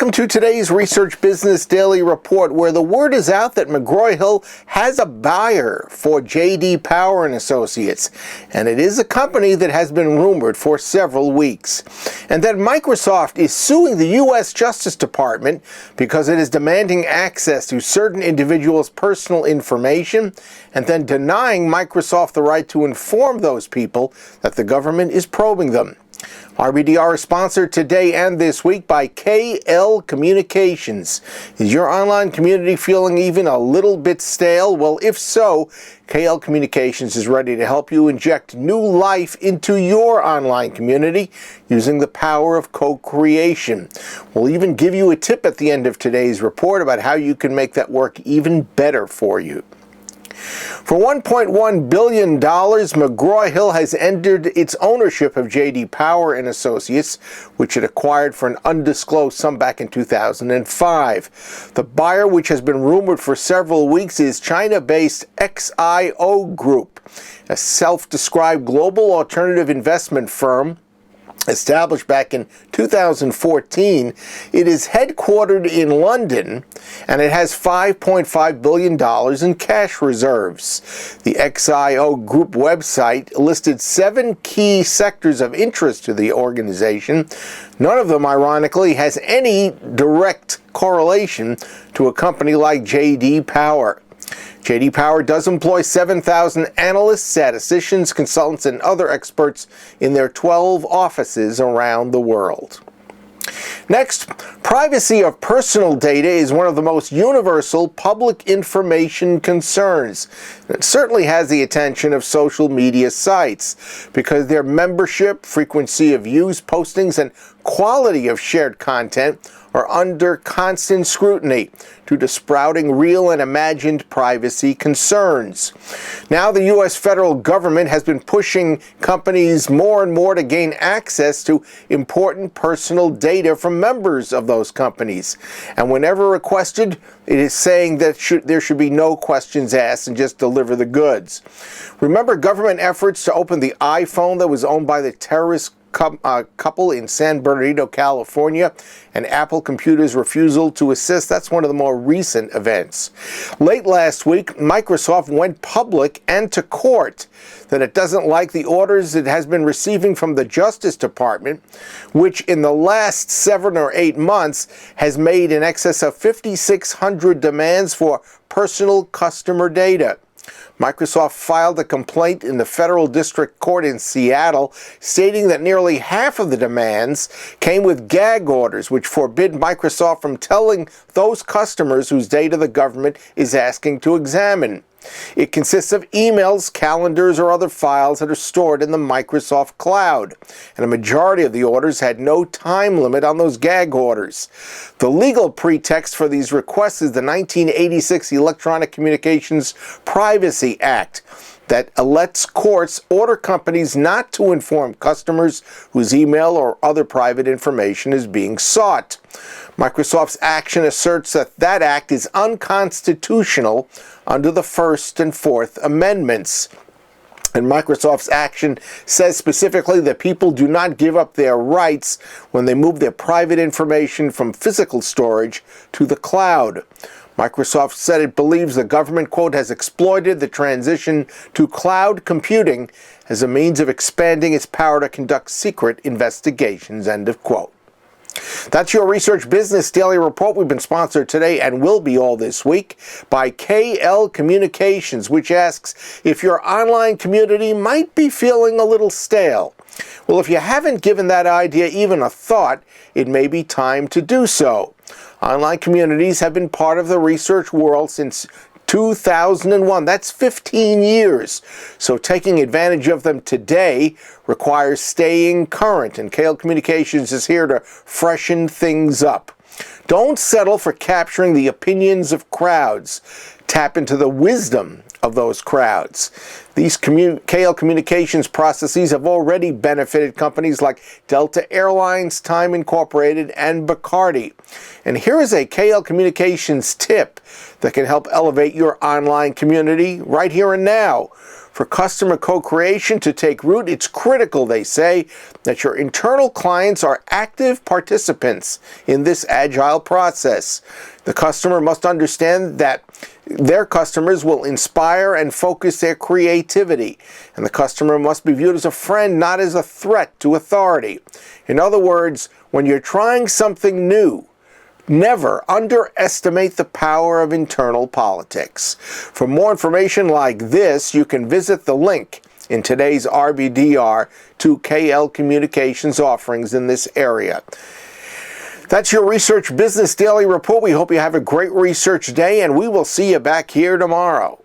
Welcome to today's Research Business Daily Report, where the word is out that McGraw-Hill has a buyer for J.D. Power and Associates, and it is a company that has been rumored for several weeks. And that Microsoft is suing the US Justice Department because it is demanding access to certain individuals' personal information and then denying Microsoft the right to inform those people that the government is probing them. RBDR is sponsored today and this week by KL Communications. Is your online community feeling even a little bit stale? Well, if so, KL Communications is ready to help you inject new life into your online community using the power of co-creation. We'll even give you a tip at the end of today's report about how you can make that work even better for you. For $1.1 billion, McGraw-Hill has entered its ownership of J.D. Power and Associates, which it acquired for an undisclosed sum back in 2005. The buyer, which has been rumored for several weeks, is China-based XIO Group, a self-described global alternative investment firm established back in 2014. It is headquartered in London, and it has $5.5 billion in cash reserves. The XIO Group website listed 7 key sectors of interest to the organization. None of them, ironically, has any direct correlation to a company like J.D. Power. J.D. Power does employ 7,000 analysts, statisticians, consultants, and other experts in their 12 offices around the world. Next, privacy of personal data is one of the most universal public information concerns. It certainly has the attention of social media sites because their membership, frequency of use, postings, and quality of shared content are under constant scrutiny due to sprouting real and imagined privacy concerns. Now the U.S. federal government has been pushing companies more and more to gain access to important personal data from members of those companies. And whenever requested, it is saying that there should be no questions asked and just deliver the goods. Remember government efforts to open the iPhone that was owned by the terrorist couple in San Bernardino, California, and Apple Computer's refusal to assist? That's one of the more recent events. Late last week, Microsoft went public and to court that it doesn't like the orders it has been receiving from the Justice Department, which in the last 7 or 8 months has made in excess of 5,600 demands for personal customer data. Microsoft filed a complaint in the federal district court in Seattle, stating that nearly half of the demands came with gag orders, which forbid Microsoft from telling those customers whose data the government is asking to examine. It consists of emails, calendars, or other files that are stored in the Microsoft cloud, and a majority of the orders had no time limit on those gag orders. The legal pretext for these requests is the 1986 Electronic Communications Privacy Act that lets courts order companies not to inform customers whose email or other private information is being sought. Microsoft's action asserts that that act is unconstitutional under the First and Fourth Amendments. And Microsoft's action says specifically that people do not give up their rights when they move their private information from physical storage to the cloud. Microsoft said it believes the government, quote, has exploited the transition to cloud computing as a means of expanding its power to conduct secret investigations, end of quote. That's your Research Business Daily Report. We've been sponsored today and will be all this week by KL Communications, which asks if your online community might be feeling a little stale. Well, if you haven't given that idea even a thought, it may be time to do so. Online communities have been part of the research world since 2001. That's 15 years. So taking advantage of them today requires staying current, and KL Communications is here to freshen things up. Don't settle for capturing the opinions of crowds. Tap into the wisdom of those crowds. These KL Communications processes have already benefited companies like Delta Airlines, Time Incorporated, and Bacardi. And here is a KL Communications tip that can help elevate your online community right here and now. For customer co-creation to take root, it's critical, they say, that your internal clients are active participants in this agile process. The customer must understand that their customers will inspire and focus their creativity, and the customer must be viewed as a friend, not as a threat to authority. In other words, when you're trying something new, never underestimate the power of internal politics. For more information like this, you can visit the link in today's RBDR to KL Communications offerings in this area. That's your Research Business Daily Report. We hope you have a great research day, and we will see you back here tomorrow.